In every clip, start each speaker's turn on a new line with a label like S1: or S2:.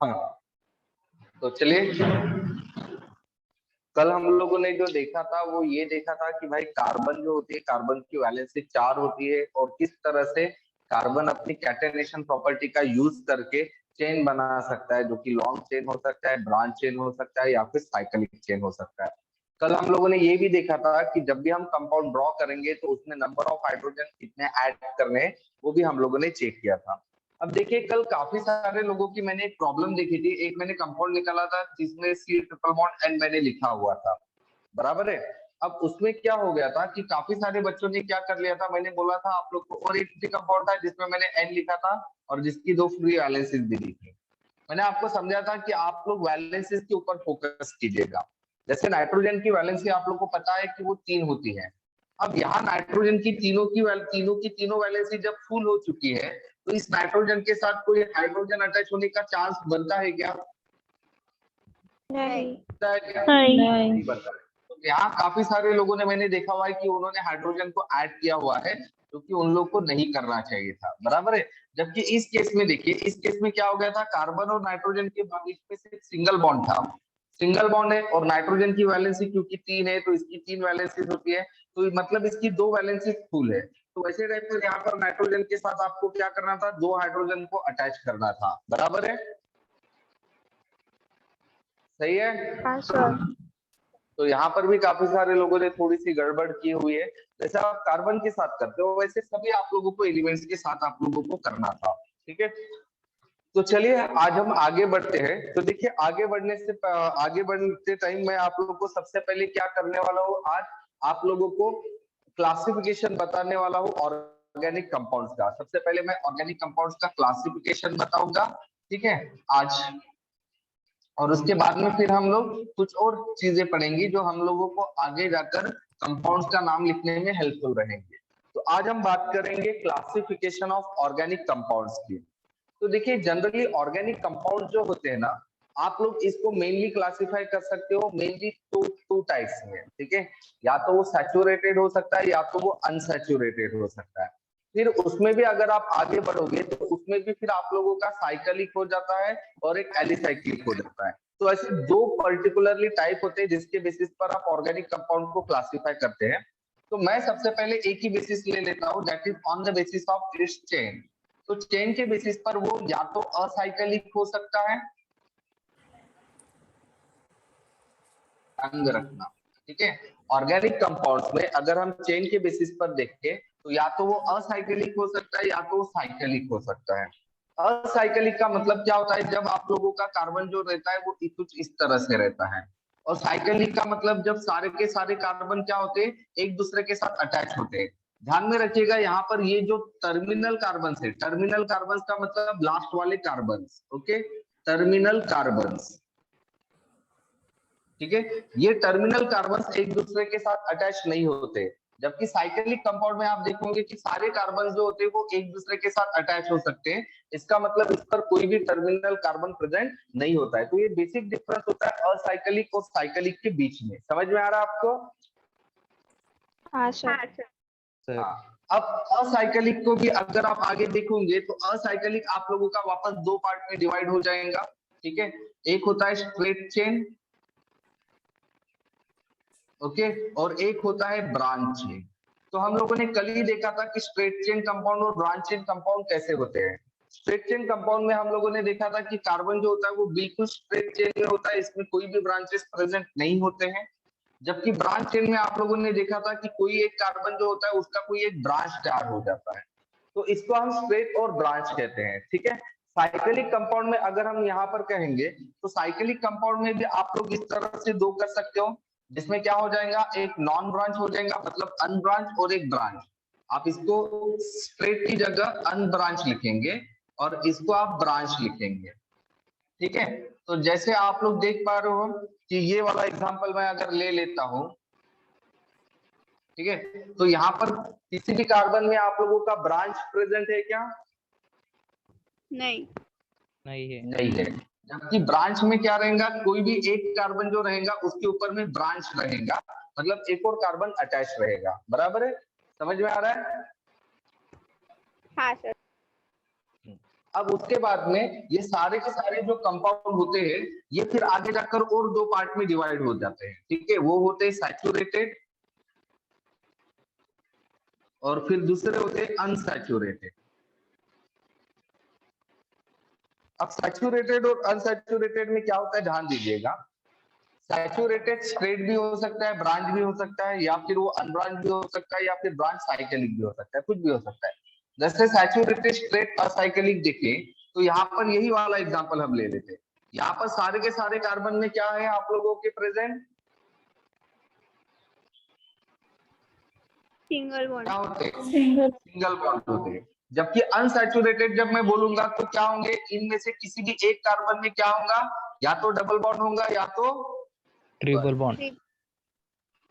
S1: हाँ, तो चलिए, कल हम लोगों ने जो देखा था वो ये देखा था कि भाई कार्बन जो होती है, कार्बन की वैलेंसी 4 होती है और किस तरह से कार्बन अपनी कैटेनेशन प्रॉपर्टी का यूज करके चेन बना सकता है, जो कि लॉन्ग चेन हो सकता है, ब्रांच चेन हो सकता है या फिर साइक्लिक चेन हो सकता है। कल हम लोगों ने ये भी देखा था कि जब भी हम कंपाउंड ड्रॉ करेंगे तो उसमें नंबर ऑफ हाइड्रोजन कितने ऐड करने हैं, वो भी हम लोगों ने चेक किया था। अब देखिए, कल काफी सारे लोगों की मैंने एक प्रॉब्लम देखी थी। एक मैंने कंपाउंड निकाला था जिसमें सी ट्रिपल बॉन्ड एन मैंने लिखा हुआ था, बराबर है। अब उसमें क्या हो गया था कि काफी सारे बच्चों ने क्या कर लिया था, मैंने बोला था आप लोग को, और एक कंपाउंड था जिसमें मैंने एन लिखा था और जिसकी 2 फ्री वैलेंसीज भी लिखी। मैंने आपको समझा था कि आप लोग वैलेंसीज के ऊपर फोकस कीजिएगा। जैसे नाइट्रोजन की वैलेंसी आप लोग को पता है कि वो 3 होती है। अब यहाँ नाइट्रोजन की तीनों वैलेंसी जब फुल हो चुकी है, तो इस नाइट्रोजन के साथ कोई हाइड्रोजन अटैच होने का चांस बनता है क्या?
S2: नहीं।
S1: नहीं बनता है। तो यहाँ काफी सारे लोगों ने, मैंने देखा हुआ है कि उन्होंने हाइड्रोजन को ऐड किया हुआ है, क्योंकि उन लोग को नहीं करना चाहिए था, बराबर है। जबकि इस केस में देखिए, इस केस में क्या हो गया था, कार्बन और नाइट्रोजन के बीच में सिर्फ सिंगल बॉन्ड था, सिंगल बॉन्ड है, और नाइट्रोजन की वैलेंसी क्योंकि 3 है तो इसकी 3 वैलेंसी होती है, तो मतलब इसकी 2 वैलेंसी फुल है। तो वैसे टाइप पर यहाँ पर नाइट्रोजन के साथ आपको क्या करना था, 2 हाइड्रोजन को अटैच करना था, बराबर है, सही है।
S2: हाँ सर।
S1: तो यहाँ पर भी काफी सारे लोगों ने थोड़ी सी गड़बड़ की हुई है। जैसे आप कार्बन के साथ करते हो वैसे सभी आप लोगों को एलिमेंट्स के साथ आप लोगों को करना था, ठीक है। तो चलिए आज हम आगे बढ़ते हैं। तो देखिए, आगे बढ़ते टाइम मैं आप लोगों को सबसे पहले क्या करने वाला हूँ, आज आप लोगों को क्लासिफिकेशन बताने वाला हूँ ऑर्गेनिक कंपाउंड्स का। सबसे पहले मैं ऑर्गेनिक कंपाउंड्स का क्लासिफिकेशन बताऊंगा, ठीक है, आज। और उसके बाद में फिर हम लोग कुछ और चीजें पढ़ेंगी जो हम लोगों को आगे जाकर कंपाउंड्स का नाम लिखने में हेल्पफुल रहेंगे। तो आज हम बात करेंगे क्लासिफिकेशन ऑफ ऑर्गेनिक कंपाउंड्स की। तो देखिए, जनरली ऑर्गेनिक कंपाउंड जो होते हैं ना, आप लोग इसको मेनली क्लासिफाई कर सकते हो मेनली टू टाइप्स में, ठीक है। या तो वो सैचुरेटेड हो सकता है या तो वो अनसैचुरेटेड हो सकता है। फिर उसमें भी अगर आप आगे बढ़ोगे तो उसमें भी फिर आप लोगों का साइक्लिक हो जाता है और एक एलिसाइक्लिक हो जाता है। तो ऐसे 2 पर्टिकुलरली टाइप होते हैं जिसके बेसिस पर आप ऑर्गेनिक कंपाउंड को क्लासिफाई करते हैं। तो मैं सबसे पहले एक ही बेसिस ले लेता हूँ, that is on the basis of its chain. तो चेन के बेसिस पर वो या तो असाइक्लिक हो सकता है, ध्यान रखना, ठीक है। ऑर्गेनिक कंपाउंड्स में अगर हम चेन के बेसिस पर देखें तो या तो वो असाइक्लिक हो सकता है या तो वो साइक्लिक हो सकता है। असाइक्लिक का मतलब क्या होता है, जब आप लोगों का कार्बन जो रहता है वो कुछ इस तरह से रहता है। और साइक्लिक का मतलब जब सारे के सारे कार्बन क्या होते हैं, एक दूसरे के साथ अटैच होते हैं। ध्यान में रखिएगा, यहाँ पर ये जो टर्मिनल कार्बन है, टर्मिनल कार्बन का मतलब लास्ट वाले कार्बन, ओके, टर्मिनल कार्बन, ठीक है। ये टर्मिनल कार्बन एक दूसरे के साथ अटैच नहीं होते। जबकि साइक्लिक कंपाउंड में आप देखोगे कि सारे कार्बन जो होते हैं वो एक दूसरे के साथ अटैच हो सकते हैं। इसका मतलब इस पर कोई भी टर्मिनल कार्बन प्रेजेंट नहीं होता है। तो ये बेसिक डिफरेंस होता है असाइक्लिक और साइक्लिक के बीच में। समझ में आ रहा है आपको?
S2: हाँ सर।
S1: हाँ। अब असाइक्लिक को भी अगर आप आगे देखोगे तो असाइक्लिक आप लोगों का वापस 2 पार्ट में डिवाइड हो जाएगा, ठीक है। एक होता है स्ट्रेट चेन, ओके, और एक होता है ब्रांच चेन। तो हम लोगों ने कल ही देखा था कि स्ट्रेट चेन कंपाउंड और ब्रांच चेन कंपाउंड कैसे होते हैं। स्ट्रेट चेन कंपाउंड में हम लोगों ने देखा था कि कार्बन जो होता है वो बिल्कुल स्ट्रेट चेन में होता है, इसमें कोई भी ब्रांचेस प्रेजेंट नहीं होते हैं। जबकि ब्रांच चेन में आप लोगों ने देखा था कि कोई एक कार्बन जो होता है उसका कोई एक ब्रांच तैयार हो जाता है। तो इसको हम स्ट्रेट और ब्रांच कहते हैं, ठीक है। साइक्लिक कंपाउंड में अगर हम यहाँ पर कहेंगे तो साइक्लिक कंपाउंड में भी आप लोग इस तरह से 2 कर सकते हो, जिसमें क्या हो जाएगा, एक नॉन ब्रांच हो जाएगा मतलब अनब्रांच, और एक ब्रांच। आप इसको स्ट्रेट की जगह अनब्रांच लिखेंगे और इसको आप ब्रांच लिखेंगे, ठीक है। तो जैसे आप लोग देख पा रहे हो कि ये वाला एग्जांपल मैं अगर ले लेता हूं, ठीक है, तो यहाँ पर किसी भी कार्बन में आप लोगों का ब्रांच प्रेजेंट है क्या?
S2: नहीं।
S1: नहीं है। जबकि ब्रांच में क्या रहेगा, कोई भी एक कार्बन जो रहेगा उसके ऊपर में ब्रांच रहेगा, मतलब एक और कार्बन अटैच रहेगा, बराबर है। समझ में आ रहा है?
S2: हाँ सर।
S1: अब उसके बाद में ये सारे के सारे जो कंपाउंड होते हैं ये फिर आगे जाकर और दो पार्ट में डिवाइड हो जाते हैं, ठीक है। वो होते हैं सैचुरेटेड और फिर दूसरे होते हैं अनसैचुरेटेड। अब सैचुरेटेड और अनसैचुरेटेड में क्या होता है ध्यान दीजिएगा। सैचुरेटेड स्ट्रेट भी हो सकता है, ब्रांच भी हो सकता है, या फिर वो अनब्रांच भी हो सकता है, या फिर ब्रांच साइक्लिक भी हो सकता है, कुछ भी हो सकता है। जैसे सैचुरेटेड स्ट्रेट असाइक्लिक देखें तो यहाँ पर यही वाला एग्जांपल हम ले लेते हैं। यहाँ पर सारे के सारे कार्बन में क्या है आप लोगों के प्रेजेंट,
S2: सिंगल बॉन्ड।
S1: क्या होते हैं, सिंगल बॉन्ड होते हैं। जबकि अनसैचुरेटेड जब मैं बोलूंगा तो क्या होंगे, इनमें से किसी भी एक कार्बन में क्या होगा, या तो डबल बॉन्ड होगा या तो
S3: ट्रिपल बॉन्ड,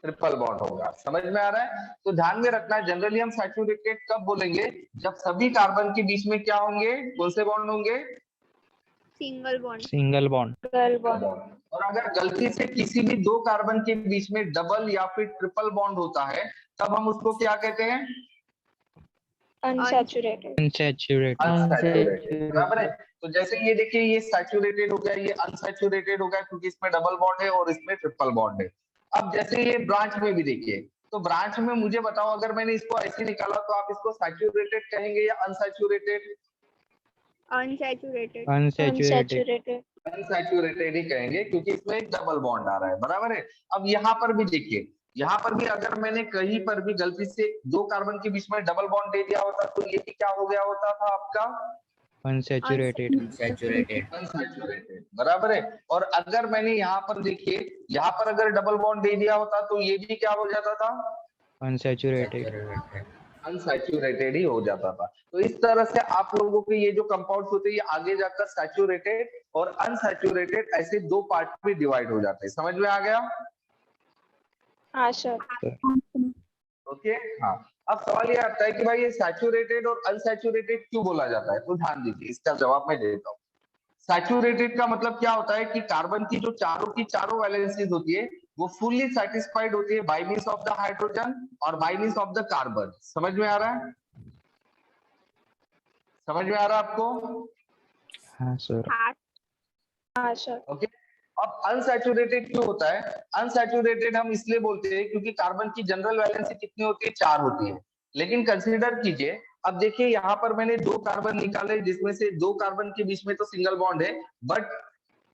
S1: ट्रिपल बॉन्ड होगा। समझ में आ रहा है। तो ध्यान में रखना, जनरली हम सैचुरेटेड कब बोलेंगे, जब सभी कार्बन के बीच में क्या होंगे, कौन से बॉन्ड होंगे,
S2: सिंगल बॉन्ड।
S3: Single bond.
S1: और अगर गलती से किसी भी दो कार्बन के बीच में डबल या फिर ट्रिपल बॉन्ड होता है तब हम उसको क्या कहते हैं,
S2: अनसैचुरेटेड।
S1: अनसैचुरेटेड, बराबर है। तो जैसे ये देखिए ये सैचुरेटेड हो गया, ये अनसैचुरेटेड हो गया क्योंकि इसमें डबल बॉन्ड है और इसमें ट्रिपल बॉन्ड है। अब जैसे ये ब्रांच में भी देखिए, तो ब्रांच में मुझे बताओ अगर मैंने इसको ऐसे निकाला तो आप इसको सैचुरेटेड कहेंगे या अनसैचुरेटेड,
S2: अनसैचुरेटेड।
S1: अनसैचुरेटेड ही कहेंगे क्योंकि इसमें एक डबल बॉन्ड आ रहा है, बराबर है। अब यहाँ पर भी देखिए, यहाँ पर भी अगर मैंने कहीं पर भी गलती से दो कार्बन के बीच में डबल बॉन्ड दे दिया होता तो ये क्या हो गया होता था आपका,
S3: अनसैचुरेटेड।
S1: अनसैचुरेटेड, बराबर है। और अगर मैंने यहाँ पर देखिए, यहाँ पर अगर डबल बॉन्ड दे दिया होता तो ये भी क्या हो जाता था,
S3: अनसैचुरेटेड।
S1: अनसैचुरेटेड ही हो जाता था। तो इस तरह से आप लोगों के ये जो कंपाउंड्स होते हैं ये आगे जाकर सैचुरेटेड और अनसैचुरेटेड ऐसे दो पार्ट में डिवाइड हो जाते हैं। समझ में आ गया।
S2: हाँ सर।
S1: ओके, हाँ। अब सवाल ये आता है कि भाई ये सैचुरेटेड और अनसैचुरेटेड क्यों बोला जाता है, तो ध्यान दीजिए, इसका जवाब मैं देता हूँ। सैचुरेटेड का मतलब क्या होता है कि कार्बन की जो चारों की चारों वैलेंसीज होती है वो फुल्ली सेटिस्फाइड होती है by means of the hydrogen और by means of the carbon. समझ में आ रहा है, समझ में आ रहा है आपको।
S3: हाँ सर।
S2: हाँ सर।
S1: ओके। अब अनसैचुरेटेड क्यों होता है, अनसैचुरेटेड हम इसलिए बोलते हैं क्योंकि कार्बन की जनरल वैलेंसी कितनी होती है, 4 होती है। लेकिन कंसीडर कीजिए, अब देखिए यहाँ पर मैंने दो कार्बन निकाले जिसमें से दो कार्बन के बीच में तो सिंगल बॉन्ड है, बट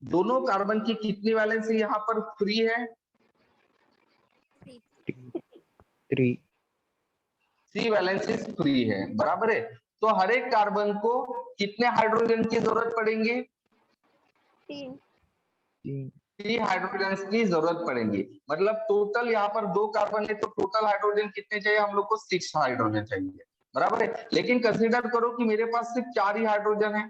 S1: दोनों कार्बन की कितनी वैलेंसी यहाँ पर फ्री है, 3 वैलेंसी फ्री है, बराबर है। तो हर एक कार्बन को कितने हाइड्रोजन की जरूरत पड़ेंगे, 3 हाइड्रोजन की जरूरत पड़ेगी। मतलब टोटल यहाँ पर दो कार्बन है तो टोटल हाइड्रोजन कितने चाहिए हम लोग को, 6 हाइड्रोजन चाहिए, बराबर है। लेकिन कंसीडर करो कि मेरे पास सिर्फ 4 ही हाइड्रोजन है।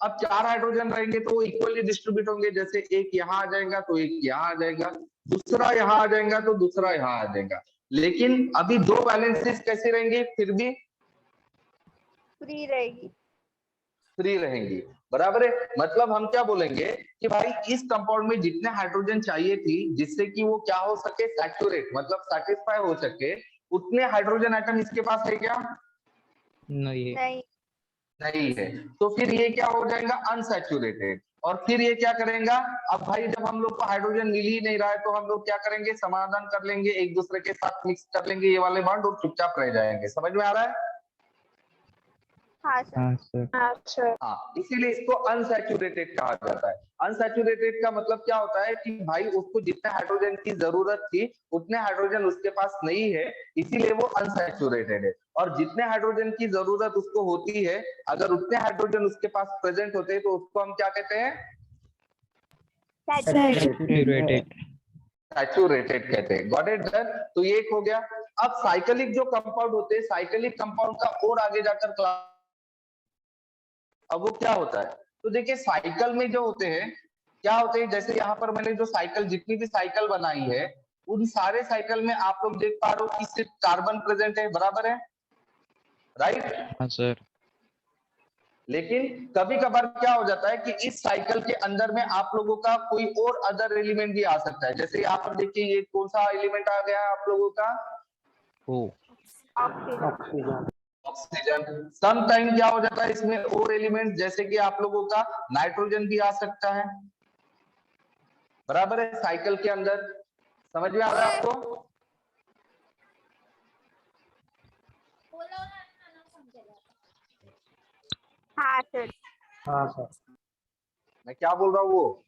S1: अब 4 हाइड्रोजन रहेंगे तो वो इक्वली डिस्ट्रीब्यूट होंगे, जैसे एक यहाँ आ जाएगा तो एक यहाँ आ जाएगा, दूसरा यहाँ आ जाएगा तो दूसरा यहाँ आ जाएगा। लेकिन अभी दो वैलेंसीज कैसे रहेंगे, फिर भी
S2: फ्री रहेगी,
S1: फ्री रहेंगी, बराबर है। मतलब हम क्या बोलेंगे कि भाई इस कंपाउंड में जितने हाइड्रोजन चाहिए थी जिससे कि वो क्या हो सके, सैचुरेट मतलब सैटिस्फाई हो सके, उतने हाइड्रोजन आइटम इसके पास है क्या,
S3: नहीं
S1: नहीं है। तो फिर ये क्या हो जाएगा, अनसैचुरेटेड। और फिर ये क्या करेगा, अब भाई जब हम लोग को हाइड्रोजन मिल ही नहीं रहा है तो हम लोग क्या करेंगे, समाधान कर लेंगे, एक दूसरे के साथ मिक्स कर लेंगे ये वाले बॉन्ड और चुपचाप रह जाएंगे। समझ में आ रहा है।
S2: हाँ सर।
S3: हाँ सर।
S1: हाँ, इसीलिए इसको अनसैचुरेटेड कहा जाता है। अनसैचुरेटेड का मतलब क्या होता है कि भाई उसको जितने हाइड्रोजन की जरूरत थी उतने हाइड्रोजन उसके पास नहीं है, इसीलिए वो अनसैचुरेटेड है। और जितने हाइड्रोजन की जरूरत उसको होती है, अगर उतने हाइड्रोजन उसके पास प्रेजेंट होते हैं तो उसको हम क्या कहते हैं,
S3: सैचुरेटेड।
S1: सैचुरेटेड कहते हैं। Got it sir. तो ये एक हो गया। अब साइक्लिक जो कंपाउंड होते हैं, साइक्लिक कंपाउंड का और आगे जाकर क्लास, अब वो क्या होता है, तो देखिए साइकिल में जो होते हैं क्या होते हैं, जैसे यहाँ पर मैंने जो साइकिल जितनी भी साइकिल बनाई है उन सारे साइकिल में आप लोग देख पा रहे हो कि सिर्फ कार्बन प्रेजेंट है, बराबर है, राइट।
S3: हाँ सर।
S1: लेकिन कभी कभार क्या हो जाता है कि इस साइकिल के अंदर में आप लोगों का कोई और अदर एलिमेंट भी आ सकता है। जैसे यहाँ पर देखिए ये कौन सा एलिमेंट आ गया है आप लोगों का,
S3: ओ
S2: ऑक्सीजन।
S1: ऑक्सीजन। सम टाइम क्या हो जाता है इसमें और एलिमेंट, जैसे कि आप लोगों का नाइट्रोजन भी आ सकता है, बराबर है, साइकिल के अंदर। समझ में आ रहा है आपको?
S2: हाँ सर।
S4: हाँ सर।
S1: मैं क्या बोल रहा हूँ वो,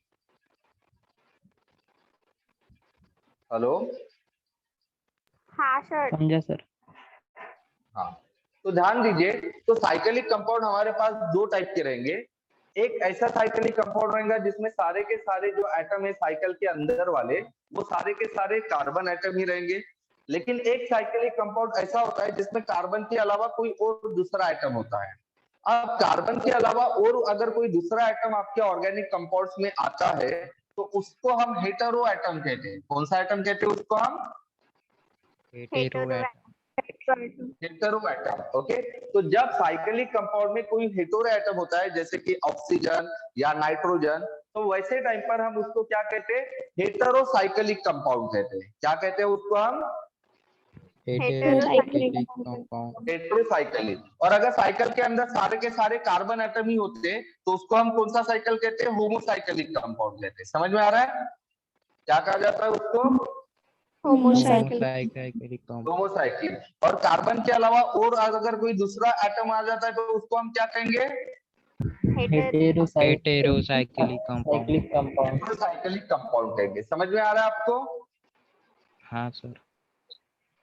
S1: हेलो?
S2: हाँ सर।
S3: समझा सर।
S1: हाँ, तो ध्यान दीजिए, तो साइक्लिक कंपाउंड हमारे पास दो टाइप के रहेंगे। एक ऐसा साइक्लिक कंपाउंड रहेगा जिसमें सारे के सारे जो एटम है साइकिल के अंदर वाले, वो सारे के सारे कार्बन एटम ही रहेंगे। लेकिन एक साइक्लिक कंपाउंड ऐसा होता है जिसमें कार्बन के अलावा कोई और दूसरा एटम होता है। अब कार्बन के अलावा और अगर कोई दूसरा एटम आपके ऑर्गेनिक कंपाउंड्स में आता है तो उसको हम हेटेरो एटम कहते हैं। कौन सा एटम कहते हैं उसको हम?
S3: Hetero atom.
S1: Hetero atom. Okay, तो जब साइक्लिक कंपाउंड में कोई हेटेरो एटम होता है जैसे कि ऑक्सीजन या नाइट्रोजन, तो वैसे टाइम पर हम उसको क्या कहते हैं? हेटेरो साइक्लिक कंपाउंड कहते हैं। क्या कहते हैं उसको हम?
S3: Heterocyclic compound.
S1: हेटेरोसाइक्लिक। और अगर साइकिल के अंदर सारे के सारे कार्बन एटम ही होते तो उसको हम कौन सा साइकिल कहते हैं? होमोसाइक्लिक कंपाउंड कहते हैं। समझ में आ रहा है क्या कहा जाता है उसको?
S3: Homocyclic compound.
S1: होमोसाइक्लिक। और कार्बन के अलावा और अगर कोई दूसरा एटम आ जाता है तो उसको हम क्या कहेंगे?
S3: Heterocyclic compound.
S1: हेटेरोसाइक्लिक कंपाउंड कहेंगे। समझ में आ रहा है आपको?
S3: हाँ सर।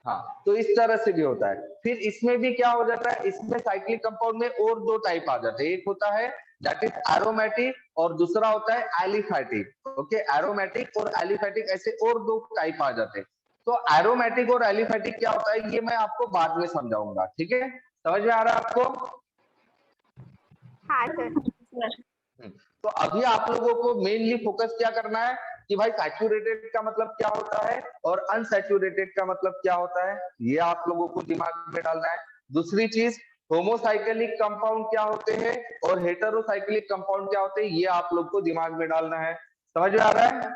S1: हाँ, तो इस तरह से भी होता है। फिर इसमें भी क्या हो जाता है, इसमें साइक्लिक कंपाउंड में और दो टाइप आ जाते हैं। एक होता है दैट इज एरोमेटिक और दूसरा होता है एलिफैटिक। ओके, एरोमेटिक और एलिफैटिक ऐसे और दो टाइप आ जाते हैं। तो एरोमेटिक और एलिफैटिक क्या होता है ये मैं आपको बाद में समझाऊंगा, ठीक है? समझ में आ रहा है आपको?
S2: हाँ सर।
S1: तो अभी आप लोगों को मेनली फोकस क्या करना है कि भाई सैचुरेटेड का मतलब क्या होता है और अनसैचुरेटेड का मतलब क्या होता है, ये आप लोगों को दिमाग में डालना है। दूसरी चीज, होमोसाइक्लिक कंपाउंड क्या होते हैं और हेटेरोसाइक्लिक कंपाउंड क्या होते हैं, ये आप लोग को दिमाग में डालना है। समझ में आ रहा है?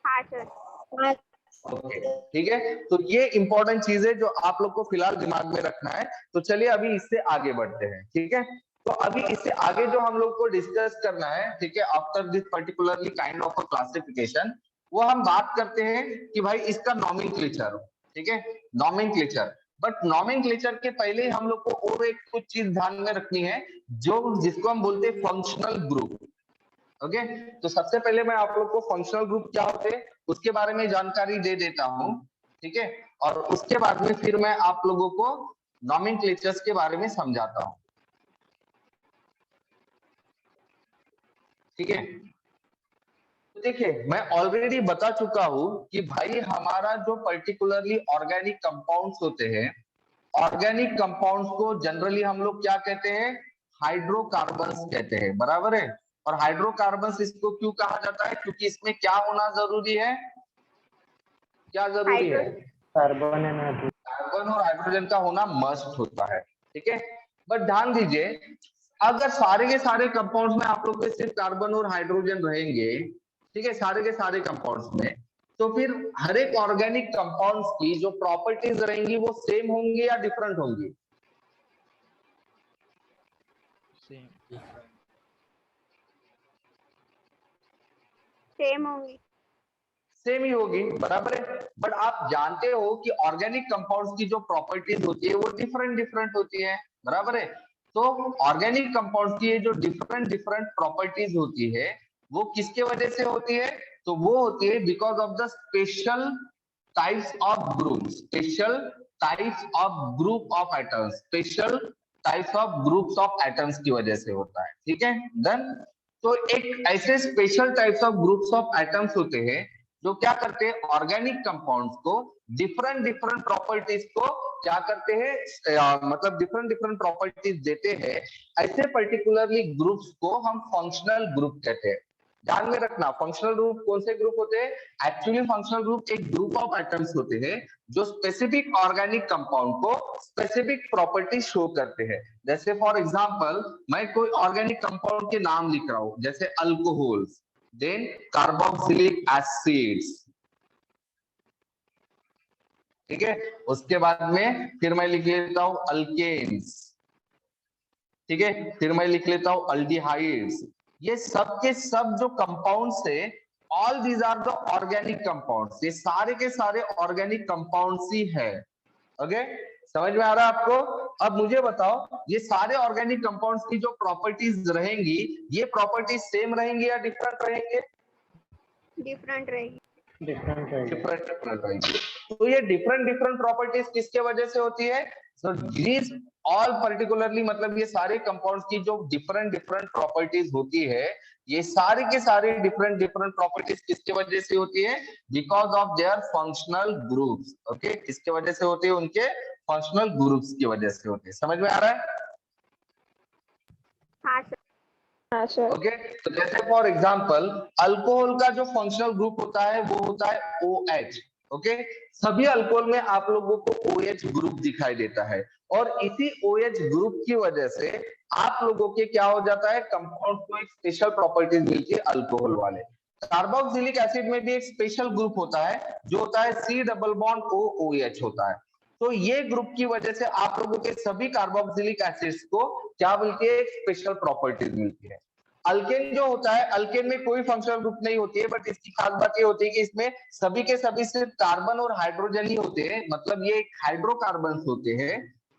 S2: हाँ सर।
S1: ओके, ठीक है। तो ये इंपॉर्टेंट चीज है जो आप लोग को फिलहाल दिमाग में रखना है। तो चलिए अभी इससे आगे बढ़ते हैं, ठीक है? तो अभी इससे आगे जो हम लोग को डिस्कस करना है, ठीक है, after this particularly kind of a classification, वो हम बात करते हैं कि भाई इसका नॉमेनक्लेचर, ठीक है, नॉमेनक्लेचर। बट नॉमेनक्लेचर के पहले हम लोग को और एक कुछ चीज ध्यान में रखनी है जो जिसको हम बोलते हैं फंक्शनल ग्रुप। ओके, तो सबसे पहले मैं आप लोग को फंक्शनल ग्रुप क्या होते हैं उसके बारे में जानकारी दे देता हूं, ठीक है? और उसके बाद में फिर मैं आप लोगों को नॉमेनक्लेचर्स के बारे में समझाता हूं, ठीक है? तो देखिए, मैं ऑलरेडी बता चुका हूं कि भाई हमारा जो पर्टिकुलरली ऑर्गेनिक कंपाउंड्स होते हैं, ऑर्गेनिक कंपाउंड्स को जनरली हम लोग क्या कहते हैं? हाइड्रोकार्बन्स कहते हैं, बराबर है? और हाइड्रोकार्बन्स इसको क्यों कहा जाता है? क्योंकि इसमें क्या होना जरूरी है? क्या जरूरी है?
S4: Carbon and hydrogen.
S1: कार्बन और हाइड्रोजन का होना मस्ट होता है, ठीक है? बट ध्यान दीजिए, अगर सारे के सारे कंपाउंड्स में आप लोग के सिर्फ कार्बन और हाइड्रोजन रहेंगे, ठीक है, सारे के सारे कंपाउंड्स में, तो फिर हर एक ऑर्गेनिक कंपाउंड्स की जो प्रॉपर्टीज रहेंगी वो सेम होंगी या डिफरेंट होंगी?
S2: सेम होंगी।
S1: सेम ही होगी, बराबर है। बट आप जानते हो कि ऑर्गेनिक कंपाउंड्स की जो प्रॉपर्टीज होती है वो डिफरेंट डिफरेंट होती है, बराबर है? तो ऑर्गेनिक कंपाउंड्स की जो डिफरेंट डिफरेंट प्रॉपर्टीज होती है वो किसके वजह से होती है? तो वो होती है because of the special types of group, special types of group of atoms, special types of groups of atoms की वजह से होता है, ठीक है? देन तो एक ऐसे special types of groups of atoms होते हैं जो क्या करते हैं? ऑर्गेनिक कंपाउंड्स को डिफरेंट डिफरेंट प्रॉपर्टीज को क्या करते हैं, मतलब डिफरेंट डिफरेंट प्रॉपर्टीज देते हैं। ऐसे पर्टिकुलरली ग्रुप्स को हम फंक्शनल ग्रुप कहते हैं। ध्यान में रखना, फंक्शनल ग्रुप कौन से ग्रुप होते हैं? एक्चुअली फंक्शनल ग्रुप एक ग्रुप ऑफ एटम्स होते हैं जो स्पेसिफिक ऑर्गेनिक कंपाउंड को स्पेसिफिक प्रॉपर्टी शो करते हैं। जैसे फॉर एग्जांपल मैं कोई ऑर्गेनिक कंपाउंड के नाम लिख रहा हूं, जैसे अल्कोहल्स, देन कार्बोक्सिलिक एसिड्स, ठीक है। उसके बाद में फिर मैं लिख लेता हूं अल्केन्स, ठीक है। फिर मैं लिख लेता हूं अल्डिहाइड्स। ये सब के सब जो कंपाउंड्स है, all these are the organic compounds, ये सारे के सारे ऑर्गेनिक कंपाउंड्स ही है। ओके, समझ में आ रहा है आपको? अब मुझे बताओ, ये सारे ऑर्गेनिक कंपाउंड्स की जो प्रॉपर्टीज रहेंगी, ये प्रॉपर्टीज सेम रहेंगी या डिफरेंट रहेंगे?
S2: डिफरेंट रहेगी।
S4: डिफरेंट रहेगा।
S1: डिफरेंट रहेंगे। तो ये डिफरेंट डिफरेंट प्रॉपर्टीज किसके वजह से होती है? सो दीज ऑल पर्टिकुलरली, मतलब ये सारे कंपाउंड्स की जो डिफरेंट डिफरेंट प्रॉपर्टीज होती है, ये सारे के सारे डिफरेंट डिफरेंट प्रॉपर्टीज किसके वजह से होती है? Because of their functional groups. Okay, किसके वजह से होती है? उनके फंक्शनल ग्रुप्स की वजह से होती है। समझ में आ रहा है?
S2: हाँ सर।
S5: हाँ सर।
S1: ओके, तो जैसे फॉर एग्जांपल अल्कोहल का जो फंक्शनल ग्रुप होता है वो होता है OH। ओके, सभी अल्कोहल में आप लोगों को OH ग्रुप दिखाई देता है, और इसी OH ग्रुप की वजह से आप लोगों के क्या हो जाता है? कंपाउंड को एक स्पेशल प्रॉपर्टीज मिलती है अल्कोहल वाले। कार्बोक्सिलिक एसिड में भी एक स्पेशल ग्रुप होता है जो होता है C डबल बॉन्ड OOH होता है। तो ये ग्रुप की वजह से आप लोगों के सभी कार्बोक्सिलिक एसिड्स को क्या मिलती है? एक स्पेशल प्रॉपर्टीज मिलती है। अल्केन जो होता है, अल्केन में कोई फंक्शनल ग्रुप नहीं होती है, बट इसकी खास बात ये होती है कि इसमें सभी के सभी सिर्फ कार्बन और हाइड्रोजन ही होते हैं, मतलब ये हाइड्रोकार्बन्स होते हैं।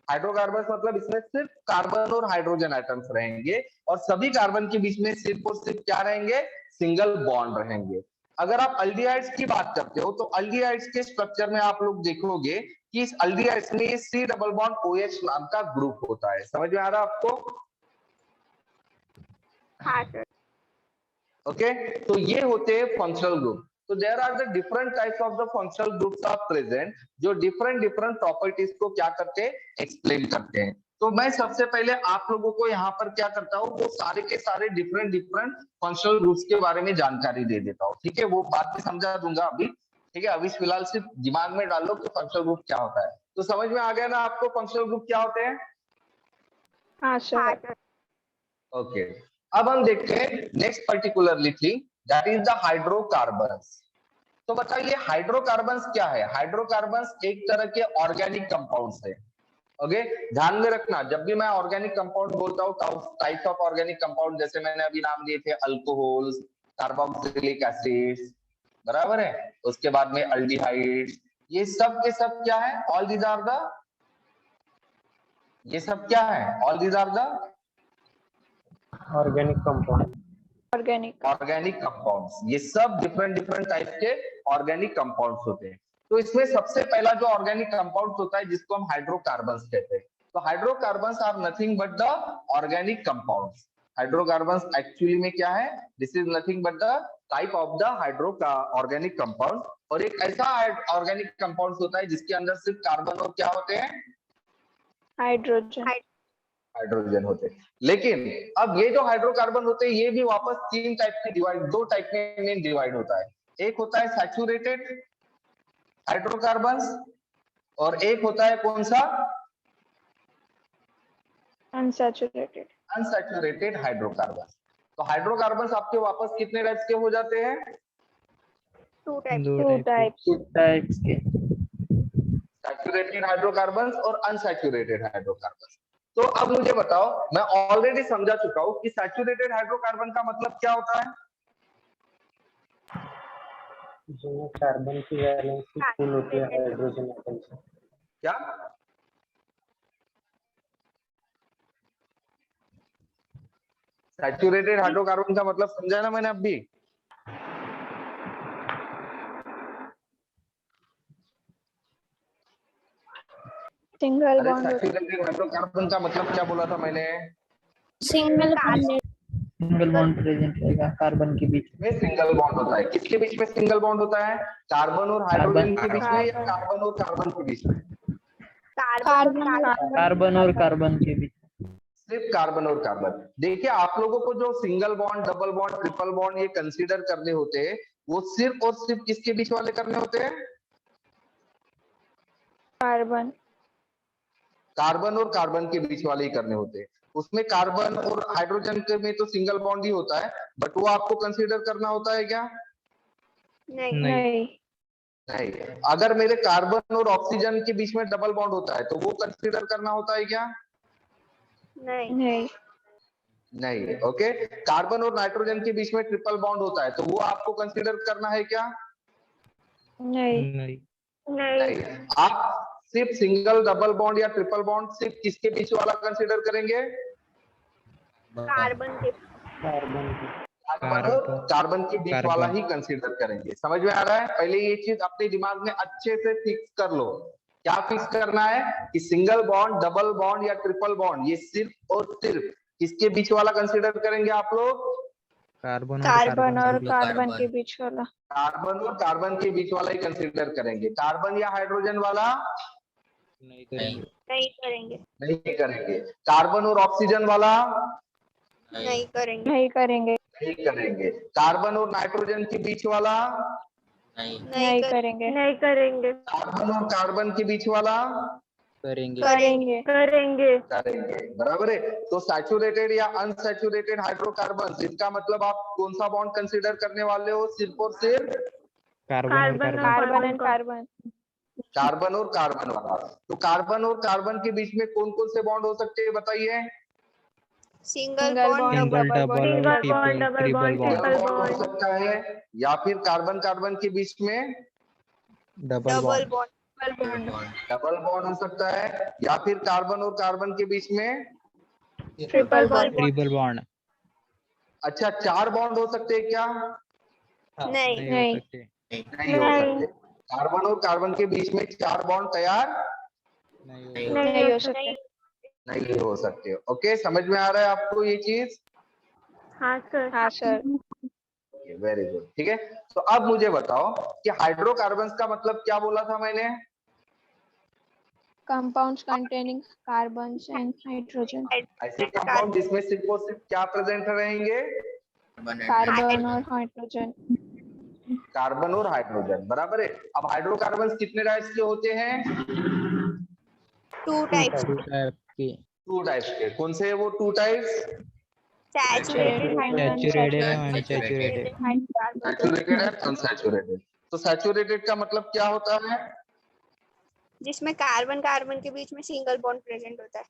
S1: हाइड्रोकार्बन्स मतलब इसमें सिर्फ कार्बन और हाइड्रोजन एटम्स रहेंगे, और सभी कार्बन के बीच में सिर्फ और सिर्फ क्या रहेंगे? सिंगल बॉन्ड रहेंगे। अगर आप अल्डिहाइड्स की बात करते हो, तो अल्डिहाइड्स के स्ट्रक्चर में आप लोग देखोगे कि इस अल्डिहाइड्स में C डबल बॉन्ड OH नाम का ग्रुप होता है। समझ में आ रहा है आपको?
S2: हाँ सर।
S1: ओके, तो ये होते हैं फंक्शनल ग्रुप। तो there are the different types of the functional groups are present, जो डिफरेंट डिफरेंट प्रॉपर्टीज को क्या करते हैं? एक्सप्लेन करते हैं। तो मैं सबसे पहले आप लोगों को यहाँ पर क्या करता हूँ, वो सारे के सारे डिफरेंट डिफरेंट फंक्शनल ग्रुप्स के बारे में जानकारी दे देता हूँ। ठीक है, वो बाद में समझा दूंगा अभी। ठीक है, अभी फिलहाल सिर्फ दिमाग में डाल लो कि फंक्शनल ग्रुप क्या होता है। तो समझ में आ गया ना आपको फंक्शनल ग्रुप क्या होते हैं?
S5: हाँ
S2: हाँ
S5: सर।
S2: सर।
S1: ओके, अब हम देखते हैं next particularly thing, that is the hydrocarbons. तो बताइए हाइड्रोकार्बन्स क्या है? हाइड्रोकार्बन्स एक तरह के ऑर्गेनिक कंपाउंड्स है। ओके, ध्यान में रखना, जब भी मैं ऑर्गेनिक कंपाउंड बोलता हूँ, टाइप्स ऑफ ऑर्गेनिक कंपाउंड जैसे मैंने अभी नाम दिए थे, अल्कोहल्स, कार्बोक्सिलिक एसिड्स, बराबर है, उसके बाद में अल्डिहाइड्स, ये सब के सब क्या है? ऑल दीज आर द, ये सब क्या है? All these are the
S4: organic compound.
S5: Organic.
S1: Organic compounds. ये सब डिफरेंट डिफरेंट टाइप के ऑर्गेनिक कंपाउंड्स होते हैं। तो इसमें सबसे पहला जो ऑर्गेनिक कंपाउंड्स होता है, जिसको हम हाइड्रोकार्बन्स कहते हैं। तो hydrocarbons are nothing but the organic compounds. Hydrocarbons actually में क्या है? This is nothing but the type of the hydro organic compound. और एक ऐसा ऑर्गेनिक कंपाउंड होता है जिसके अंदर सिर्फ कार्बन और क्या होते हैं?
S5: हाइड्रोजन।
S1: हाइड्रोजन होते हैं। लेकिन अब ये जो हाइड्रोकार्बन होते हैं, ये भी वापस तीन टाइप के डिवाइड, दो टाइप में मेन डिवाइड होता है। एक होता है सैचुरेटेड हाइड्रोकार्बन्स, और एक होता है कौन सा?
S5: अनसैचुरेटेड।
S1: Unsaturated hydrocarbons. तो हाइड्रोकार्बन्स आपके वापस कितने टाइप्स के हो जाते हैं?
S2: Two type.
S3: दो
S5: टू
S3: टाइप
S5: टाइप्स।
S4: टाइप्स के।
S1: सैचुरेटेड हाइड्रोकार्बन्स और अनसैचुरेटेड हाइड्रोकार्बन्स। तो अब मुझे बताओ, मैं ऑलरेडी समझा चुका हूं कि सैचुरेटेड हाइड्रोकार्बन का मतलब क्या होता है?
S4: जिनमें कार्बन की वैलेंसी फुल होती है हाइड्रोजन एटम से।
S1: क्या? सैचुरेटेड हाइड्रोकार्बन का मतलब समझा ना मैंने अभी?
S5: सिंगल
S1: अरे
S5: बॉन्ड।
S1: सैचुरेटेड हाइड्रोकार्बन का मतलब क्या बोला था मैंने?
S5: सिंगल
S4: सिंगल बॉन्ड प्रेजेंट रहेगा कार्बन के बीच
S1: में सिंगल बॉन्ड होता है। किसके बीच में सिंगल बॉन्ड होता है? कार्बन और हाइड्रोजन के बीच में, या कार्बन और कार्बन के बीच में?
S4: कार्बन और कार्बन के बीच।
S1: सिर्फ कार्बन और कार्बन। देखिए, आप लोगों को जो single bond, double bond, triple bond ये कंसीडर करने होते हैं, वो सिर्फ और सिर्फ किसके बीच वाले करने होते हैं?
S5: कार्बन।
S1: कार्बन और कार्बन के बीच वाले ही करने होते हैं। उसमें कार्बन और हाइड्रोजन के में तो सिंगल बॉन्ड ही होता है, बट वो आपको कंसीडर करना होता है क्या?
S2: नहीं।
S5: नहीं।
S1: नहीं, अगर मेरे कार्बन और ऑक्सीजन के बीच में डबल बॉन्ड होता है तो वो कंसीडर करना होता है क्या?
S2: नहीं
S5: नहीं
S1: नहीं। ओके, कार्बन और नाइट्रोजन के बीच में ट्रिपल बॉन्ड होता है तो वो आपको कंसीडर करना है क्या?
S5: नहीं
S3: नहीं
S2: नहीं
S1: नहीं। आप सिर्फ सिंगल डबल बॉन्ड या ट्रिपल बॉन्ड सिर्फ किसके बीच वाला कंसीडर करेंगे?
S2: कार्बन के
S4: कार्बन की
S1: कार्बन के बीच वाला
S3: कार्बन।
S1: ही कंसीडर करेंगे। समझ में आ रहा है? पहले ये चीज अपने दिमाग में अच्छे से फिक्स कर लो। क्या फिक्स करना है कि सिंगल बॉन्ड, डबल बॉन्ड या ट्रिपल बॉन्ड ये सिर्फ और सिर्फ किसके बीच वाला कंसीडर करेंगे आप लोग?
S3: कार्बन
S5: कार्बन और
S3: के बीच।
S5: कार्बन के बीच वाला।
S1: कार्बन और कार्बन के बीच वाला ही कंसीडर करेंगे। कार्बन या हाइड्रोजन वाला
S3: नहीं करेंगे।
S2: नहीं करेंगे
S1: नहीं करेंगे। कार्बन और ऑक्सीजन वाला
S2: नहीं करेंगे
S5: नहीं करेंगे
S1: नहीं करेंगे। कार्बन और नाइट्रोजन के बीच वाला
S5: नहीं करेंगे
S2: नहीं करेंगे
S1: कार्बन और कार्बन के बीच वाला
S3: करेंगे।
S5: करेंगे
S2: करेंगे
S1: करेंगे। बराबर है। तो सैचुरेटेड या अनसैचुरेटेड हाइड्रोकार्बन, इसका मतलब आप कौन सा बॉन्ड कंसीडर करने वाले हो? सिर्फ और सिर्फ
S3: कार्बन और
S2: carbon
S3: carbon.
S5: Carbon and carbon.
S1: Carbon और कार्बन वाला। तो कार्बन और कार्बन के बीच में कौन कौन से बॉन्ड हो सकते हैं बताइए?
S2: Single
S5: single
S2: bond
S5: bond
S3: single
S5: double
S3: double
S5: bond
S3: और
S2: double bond
S3: triple
S1: double
S3: bond.
S1: Bond हो सकता है, या फिर कार्बन कार्बन के बीच में
S3: double
S2: double
S3: bond.
S2: Bond
S1: double bond हो सकता है, या फिर कार्बन और कार्बन के बीच में
S5: ट्रिपल बॉन्ड।
S3: Triple bond.
S1: अच्छा 4 बॉन्ड हो सकते हैं क्या?
S2: नहीं
S3: नहीं
S5: नहीं।
S3: हो सकते।
S1: नहीं हो सकते। कार्बन और कार्बन के बीच में 4 बॉन्ड तैयार
S3: नहीं हो सकते।
S5: नहीं हो सकते।
S1: नहीं हो सकते। ओके, समझ में आ रहा है आपको ये चीज?
S2: हाँ सर
S5: हाँ सर।
S1: Very good. ठीक है, तो अब मुझे बताओ कि हाइड्रोकार्बन्स का मतलब क्या बोला था मैंने?
S5: Compounds containing carbon and hydrogen.
S1: ऐसे कंपाउंड जिसमें सिर्फ और सिर्फ क्या प्रेजेंट रहेंगे?
S5: कार्बन और हाइड्रोजन।
S1: कार्बन और हाइड्रोजन। बराबर है। अब हाइड्रोकार्बन्स कितने टाइप्स के होते हैं?
S2: 2 टाइप्स
S3: टू टाइप के।
S1: 2 टाइप्स के। कौन से है वो 2 टाइप्स?
S2: सैचुरेटेड
S3: सैचुरेटेड है अनसैचुरेटेड।
S1: Saturated and unsaturated. तो सैचुरेटेड का मतलब क्या होता है?
S2: जिसमें कार्बन कार्बन के बीच में सिंगल बॉन्ड प्रेजेंट होता है।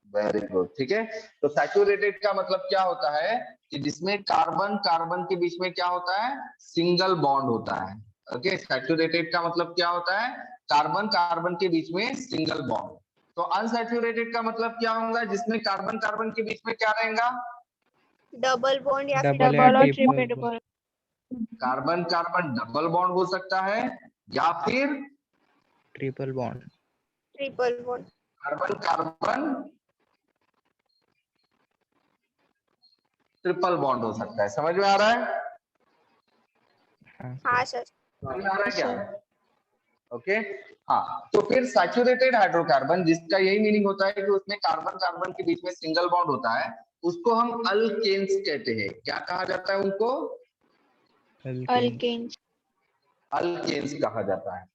S1: Very good. ठीक है, तो सैचुरेटेड का मतलब क्या होता है कि जिसमें कार्बन कार्बन के बीच में क्या होता है? सिंगल बॉन्ड होता है। ओके, सैचुरेटेड का मतलब क्या होता है? कार्बन कार्बन के बीच में सिंगल बॉन्ड। तो अनसैचुरेटेड का मतलब क्या होगा? जिसमें कार्बन कार्बन के बीच में क्या रहेगा?
S2: डबल बॉन्ड या फिर
S3: डबल
S5: डबल और
S3: triple
S5: triple.
S1: Carbon carbon double bond हो सकता है, या फिर
S3: triple bond.
S2: Triple bond.
S1: Carbon carbon triple bond हो सकता है। समझ में आ रहा है?
S2: हाँ सर
S1: समझ में आ रहा है क्या? ओके, हाँ। तो फिर सैचुरेटेड हाइड्रोकार्बन, जिसका यही मीनिंग होता है कि उसमें कार्बन कार्बन के बीच में सिंगल बॉन्ड होता है, उसको हम अल्केन्स कहते हैं। क्या कहा जाता है उनको?
S5: अल्केन्स।
S1: अल्केन्स कहा जाता है।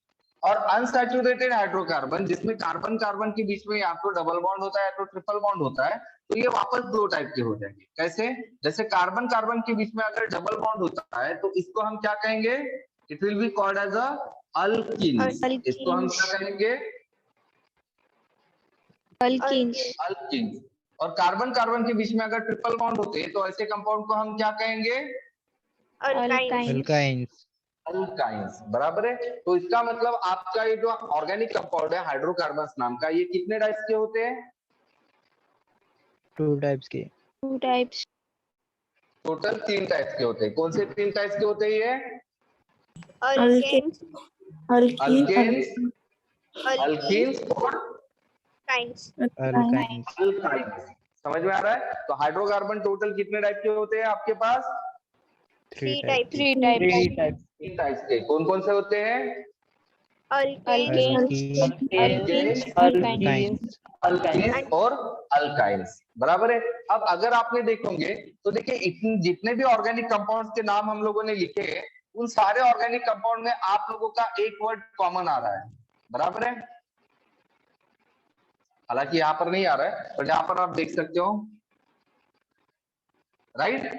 S1: और अनसैचुरेटेड हाइड्रोकार्बन, जिसमें कार्बन कार्बन के बीच में या तो डबल बॉन्ड होता है या तो ट्रिपल बॉन्ड होता है, तो ये वापस 2 टाइप के हो जाएंगे। कैसे? जैसे कार्बन कार्बन के बीच में अगर डबल बॉन्ड होता है तो इसको हम क्या कहेंगे? It will be called as a alkenes. इसको हम क्या कहेंगे?
S5: अल्कीन्स।
S1: अल्कीन्स। और कार्बन कार्बन के बीच में अगर ट्रिपल बॉन्ड होते हैं तो ऐसे कंपाउंड को हम क्या कहेंगे?
S2: Alkyne
S3: alkynes.
S1: अल्काइंस। बराबर है। तो इसका मतलब आपका ये जो ऑर्गेनिक कंपाउंड है हाइड्रोकार्बन्स नाम का, ये कितने टाइप्स के होते हैं?
S3: 2 टाइप्स के।
S5: 2 टाइप्स।
S1: टोटल 3 टाइप्स के होते हैं। कौन से 3 टाइप्स के होते हैं ये?
S2: अल्केन्स
S1: अल्केन्स,
S2: अल्कीन्स
S1: अल्कीन्स और
S2: काइंस।
S3: अल्काइंस।
S1: अल्काइंस। समझ में आ रहा है? तो हाइड्रोकार्बन टोटल कितने टाइप के होते हैं आपके पास?
S3: 3
S2: 3
S3: टाइप।
S5: 3 टाइप्स।
S1: 3 टाइप्स के। कौन कौन से होते हैं?
S2: Alkanes
S5: alkanes
S3: alkynes.
S1: अल्कीन्स और अल्काइंस। बराबर है। अब अगर आपने देखोगे तो देखिए, इतने जितने भी ऑर्गेनिक कंपाउंड्स के नाम हम लोगों ने लिखे हैं, उन सारे ऑर्गेनिक कंपाउंड में आप लोगों का एक वर्ड कॉमन आ रहा है। बराबर है। हालांकि यहाँ पर नहीं आ रहा है, बट यहाँ पर आप देख सकते हो। राइट?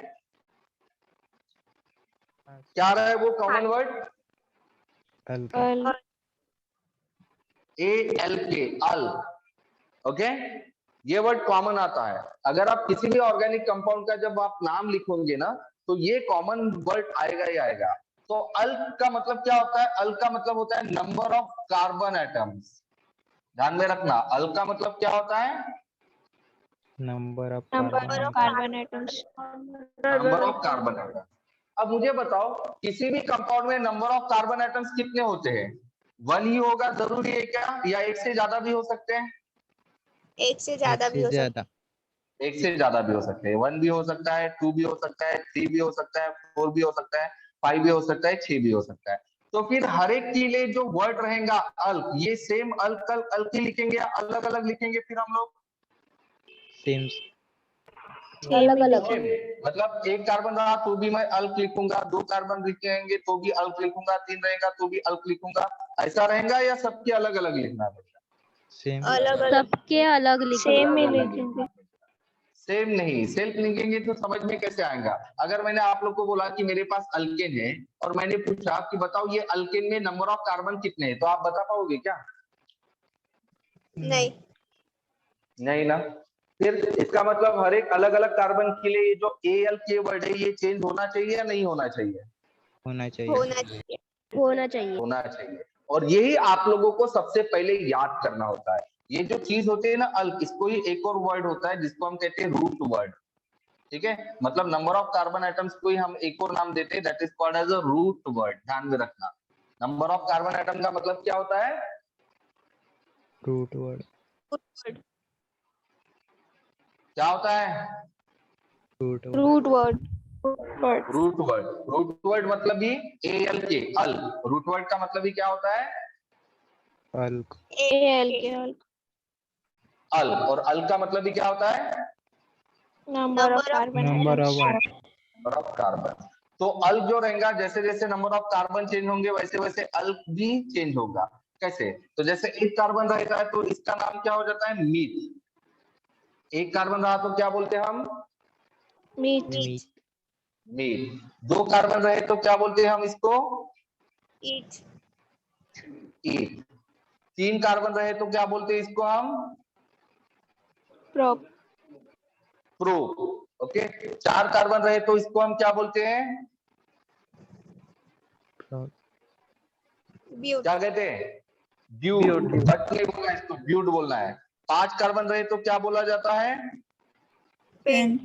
S1: क्या आ रहा है वो कॉमन वर्ड?
S3: अल्क
S1: ALK अल, ओके। ये वर्ड कॉमन आता है। अगर आप किसी भी ऑर्गेनिक कंपाउंड का जब आप नाम लिखोगे ना तो ये कॉमन वर्ड आएगा ही आएगा। तो अल्क का मतलब क्या होता है? अल्क का मतलब होता है नंबर ऑफ कार्बन एटम्स। ध्यान में रखना, अल्क का मतलब क्या होता है?
S3: Number of
S5: carbon atoms.
S1: Number of carbon atom. अब मुझे बताओ, किसी भी कंपाउंड में नंबर ऑफ कार्बन एटम्स कितने होते हैं? 1 ही होगा जरूरी है क्या, या एक से ज्यादा भी हो सकते हैं?
S2: एक से ज्यादा भी हो सकता है।
S1: एक से ज्यादा भी हो सकते हैं। 1 भी हो सकता है, 2 भी हो सकता है, 3 भी हो सकता है, 4 भी हो सकता है, 5 भी हो सकता है, 6 भी हो सकता है। तो फिर हर एक के लिए जो वर्ड रहेगा अल्क, ये सेम अल्क अल्क ही लिखेंगे या अलग अलग लिखेंगे फिर हम लोग?
S3: सेम
S5: अलग अलग.
S1: मतलब एक कार्बन रहा तो भी मैं अल्क लिखूंगा, 2 कार्बन लिखेंगे तो भी अल्क लिखूंगा, 3 रहेगा तो भी अल्क लिखूंगा, ऐसा रहेगा या सबके अलग अलग लिखना रहेगा?
S3: सेम
S2: अलग अलग
S5: सबके अलग लिखेंगे.
S2: सेम में
S1: अलग-अलग
S2: लिखेंगे।
S1: सेम नहीं, सेल्फ लिखेंगे तो समझ में कैसे आएगा? अगर मैंने आप लोग को बोला कि मेरे पास अल्केन है और मैंने पूछा कि बताओ ये अल्केन में नंबर ऑफ कार्बन कितने हैं, तो आप बता पाओगे क्या?
S2: नहीं,
S1: नहीं ना। फिर इसका मतलब हर एक अलग अलग कार्बन के लिए ये जो ALK वर्ड है ये चेंज होना चाहिए या नहीं होना चाहिए?
S3: होना चाहिए।
S2: होना चाहिए।
S5: होना चाहिए.
S1: होना चाहिए। और यही आप लोगों को सबसे पहले याद करना होता है। ये जो चीज होती है ना अल्क, इसको ही एक और वर्ड होता है जिसको हम कहते हैं रूट वर्ड। ठीक है, मतलब नंबर ऑफ कार्बन एटम्स को ही हम एक और नाम देते हैं, that is called as a root word. ध्यान में रखना, नंबर ऑफ कार्बन एटम का मतलब क्या होता है?
S3: रूट वर्ड
S1: क्या होता है?
S3: Root
S5: Root word.
S1: Root word. Root word मतलब ही ALK अल। रूट वर्ड का मतलब ही क्या होता है?
S3: अल्क
S5: ALK.
S1: अल। और अल का मतलब ही क्या होता है?
S5: Number of carbon
S3: number
S5: atoms.
S3: Of
S1: number of carbon. तो अल्क जो रहेगा, जैसे जैसे नंबर ऑफ कार्बन चेंज होंगे वैसे वैसे अल्क भी चेंज होगा। कैसे? तो जैसे एक कार्बन रहता है तो इसका नाम क्या हो जाता है? मीथ। एक कार्बन रहा तो क्या बोलते हैं हम?
S5: Meat.
S3: Meet
S1: myth. 2 कार्बन रहे तो क्या बोलते हैं हम इसको?
S2: ईट
S1: ईथ। 3 कार्बन रहे तो क्या बोलते हैं इसको हम?
S5: Prop.
S1: प्रो। ओके। 4 कार्बन रहे तो इसको हम क्या बोलते हैं?
S2: ब्यूट
S1: क्या कहते हैं? ब्यूट। बट नहीं बोलना है इसको, ब्यूट बोलना है। 5 कार्बन रहे तो क्या बोला जाता है?
S2: Pen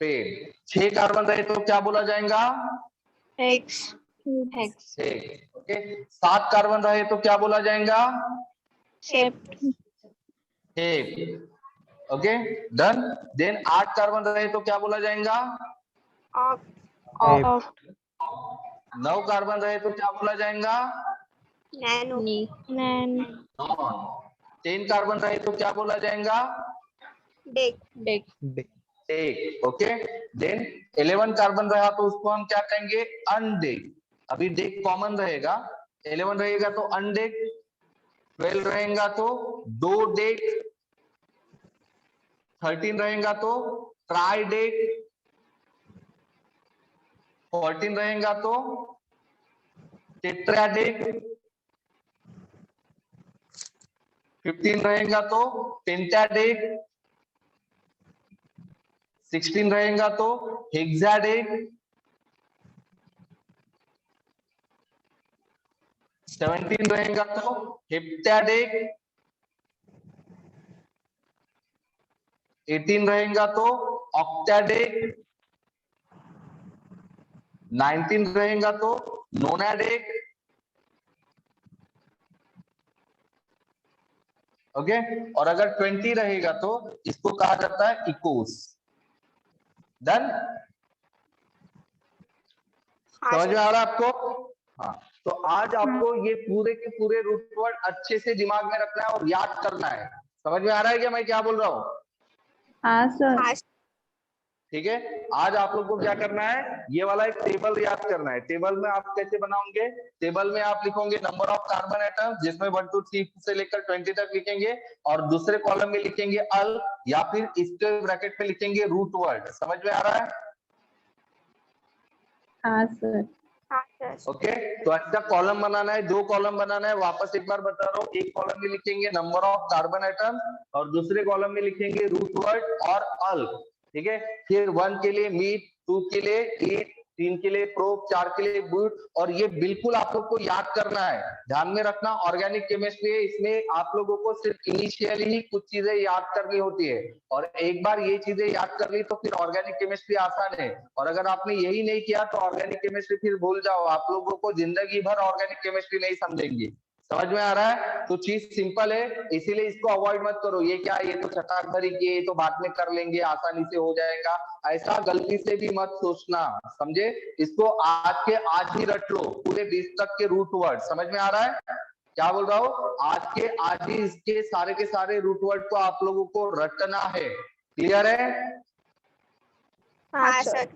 S1: pen. 6 कार्बन रहे तो क्या बोला जाएगा?
S2: Hex
S5: Hex.
S1: ओके। 7 कार्बन रहे तो क्या बोला जाएगा?
S2: Sept
S1: hep. Okay, done. Then 8 carbon रहे तो क्या बोला जाएगा?
S2: Oct
S5: Oct.
S1: 9 कार्बन रहे तो क्या बोला जाएगा?
S2: Nano
S5: Nan.
S1: 10 कार्बन रहे तो क्या बोला जाएगा?
S2: Deck
S5: Deck.
S1: Deck. Okay. Then 11 carbon रहा तो उसको हम क्या कहेंगे? अनडेक। अभी डेक कॉमन रहेगा, 11 रहेगा तो अनडेक, 12 रहेगा तो दो डेक, 13 रहेगा तो ट्राई डेक, 14 रहेगा तो टेट्राडेक, 15 रहेगा तो पेंटाडेक, 16 रहेगा तो हेक्साडेक, 17 रहेगा तो हेप्टाडेक, 18 रहेगा तो ऑक्टाडेक, 19 रहेगा तो नोनाडेक। ओके। और अगर 20 रहेगा तो इसको कहा जाता है इकोस। डन? समझ में आ रहा है आपको? हाँ। तो आज आपको ये पूरे के पूरे रूट वर्ड अच्छे से दिमाग में रखना है और याद करना है। समझ में आ रहा है क्या मैं क्या बोल रहा हूँ?
S5: हाँ सर.
S1: ठीक है। आज आप लोग को क्या करना है, ये वाला एक टेबल याद करना है। टेबल में आप कैसे बनाओगे? टेबल में आप लिखोगे नंबर ऑफ कार्बन एटम, जिसमें 1 2 3 से लेकर 20 तक लिखेंगे, और दूसरे कॉलम में लिखेंगे अल, या फिर इसके ब्रैकेट में लिखेंगे रूट वर्ड। समझ में आ रहा है?
S5: हाँ सर.
S2: Yes.
S1: ओके तो अच्छा कॉलम बनाना है, 2 कॉलम बनाना है, वापस एक बार बता रहा हूँ। एक कॉलम में लिखेंगे नंबर ऑफ कार्बन एटम और दूसरे कॉलम में लिखेंगे रूट वर्ड और अल्क, ठीक है। फिर 1 के लिए मीट, 2 के लिए ईट, 3 के लिए प्रोब, 4 के लिए बूट। और ये बिल्कुल आप लोग को याद करना है, ध्यान में रखना। ऑर्गेनिक केमिस्ट्री है, इसमें आप लोगों को सिर्फ इनिशियली ही कुछ चीजें याद करनी होती है, और एक बार ये चीजें याद कर ली तो फिर ऑर्गेनिक केमिस्ट्री आसान है। और अगर आपने यही नहीं किया तो ऑर्गेनिक केमिस्ट्री फिर भूल जाओ, आप लोगों को जिंदगी भर ऑर्गेनिक केमिस्ट्री नहीं समझेंगे। समझ में आ रहा है? तो चीज सिंपल है, इसीलिए इसको अवॉइड मत करो। ये क्या, ये तो चटाक भरी की, ये तो बाद में कर लेंगे, आसानी से हो जाएगा, ऐसा गलती से भी मत सोचना, समझे। इसको आज के आज ही रट लो, पूरे 20 तक के रूट वर्ड। समझ में आ रहा है क्या बोल रहा हूँ? आज के आज ही इसके सारे के सारे रूट वर्ड को आप लोगों को रटना है। क्लियर है?
S2: हाँ सर।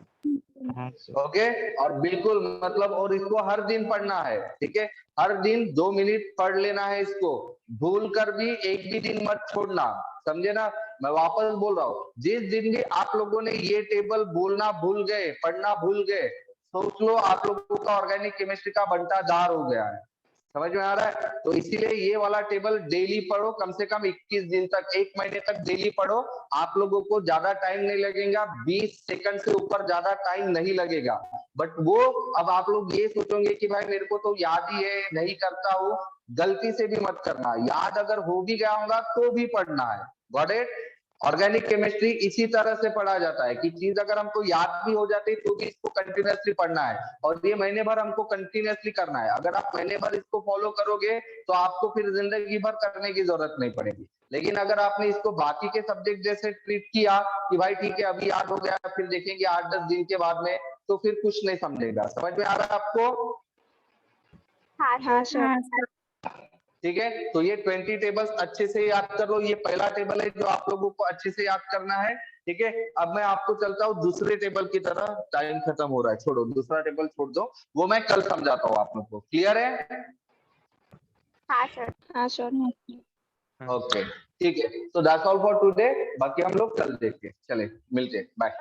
S3: हाँ सर।
S1: ओके और बिल्कुल मतलब, और इसको हर दिन पढ़ना है, ठीक है। हर दिन 2 मिनट पढ़ लेना है इसको, भूल कर भी एक भी दिन मत छोड़ना, समझे ना। मैं वापस बोल रहा हूँ, जिस दिन भी आप लोगों ने ये टेबल बोलना भूल गए, पढ़ना भूल गए, सोच लो आप लोगों का ऑर्गेनिक केमिस्ट्री का बंटा दार हो गया है। समझ में आ रहा है? तो इसीलिए ये वाला टेबल डेली पढ़ो, कम से कम 21 दिन तक, 1 महीने तक डेली पढ़ो। आप लोगों को ज्यादा टाइम नहीं लगेगा, 20 सेकंड से ऊपर ज्यादा टाइम नहीं लगेगा। बट वो अब आप लोग ये सोचोगे कि भाई मेरे को तो याद ही है, नहीं करता हूँ, गलती से भी मत करना। याद अगर हो भी गया होगा तो भी पढ़ना है। Got it? ऑर्गेनिक केमिस्ट्री इसी तरह से पढ़ा जाता है कि चीज अगर हमको याद भी हो जाती है तो भी इसको कंटिन्यूअसली पढ़ना है, और ये महीने भर हमको कंटिन्यूअसली करना है। अगर आप महीने भर इसको फॉलो करोगे तो आपको फिर जिंदगी भर करने की जरूरत नहीं पड़ेगी। लेकिन अगर आपने इसको बाकी के सब्जेक्ट जैसे ट्रीट किया कि भाई ठीक है अभी याद हो गया, फिर देखेंगे 8-10 दिन के बाद में, तो फिर कुछ नहीं समझेगा। समझ में आ रहा है आपको?
S2: हाँ सर।
S1: ठीक है, तो ये 20 टेबल्स अच्छे से याद कर लो। ये पहला टेबल है जो आप लोगों को अच्छे से याद करना है, ठीक है। अब मैं आपको चलता हूँ दूसरे टेबल की तरह, टाइम खत्म हो रहा है, छोड़ो दूसरा टेबल छोड़ दो, वो मैं कल समझाता हूँ आप लोग को। क्लियर है?
S2: हाँ सर।
S5: हाँ सर।
S1: ओके ठीक है, तो दैट्स ऑल फॉर टुडे। बाकी हम लोग कल देखते हैं, चले मिलते हैं, बाय।